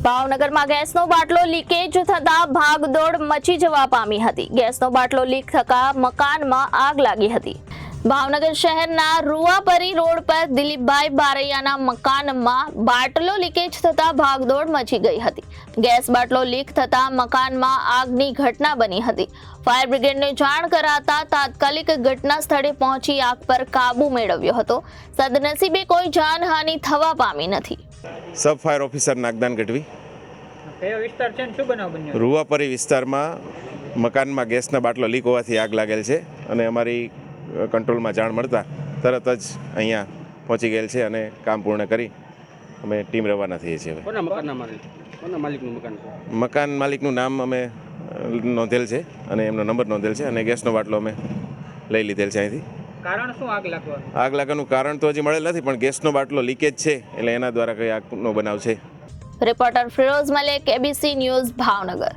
ભાવનગરમાં ગેસનો બાટલો લીકેજ થતા ભાગદોડ મચી જવા પામી હતી। ગેસનો બાટલો લીક થતા મકાનમાં આગ લાગી હતી। ભાવનગર શહેરના રૂવાપરી રોડ પર દિલીપભાઈ બારૈયાના મકાનમાં બાટલો લીકેજ થતા ભાગદોડ મચી ગઈ હતી। ગેસ બાટલો લીક થતા મકાનમાં આગની ઘટના બની હતી। ફાયર બ્રિગેડને જાણ કરાતા તાત્કાલિક ઘટના સ્થળે પહોંચી આગ પર કાબુ મેળવ્યો હતો। સદનસીબે કોઈ જાનહાનિ થવા પામી નથી। સબ ફાયર ઓફિસર નાગદાન ગઢવી। કયો વિસ્તાર છે ને શું બનાવ બન્યો? રૂવાપરી વિસ્તારમાં મકાનમાં ગેસના બાટલો લીક હોવાથી આગ લાગેલ છે અને અમારી કંટ્રોલમાં જાણ મળતા તરત જ અહીંયા પહોંચી ગયેલ છે અને કામ પૂર્ણ કરી અમે ટીમ રવાના થઈએ છીએ। હવે કોના માલિકનું મકાન છે? મકાન માલિકનું નામ અમે નોંધેલ છે અને એમનો નંબર નોંધેલ છે અને ગેસનો બાટલો અમે લઈ લીધેલ છે અહીંથી। કારણ શું આગ લાગવાનું? આગ લાગવાનું કારણ તો હજી મળેલ નથી, પણ ગેસનો બાટલો લીકેજ છે એટલે એના દ્વારા કંઈ આગનો બનાવ છે। Reporter Firoz Malek, ABC news, Bhavnagar.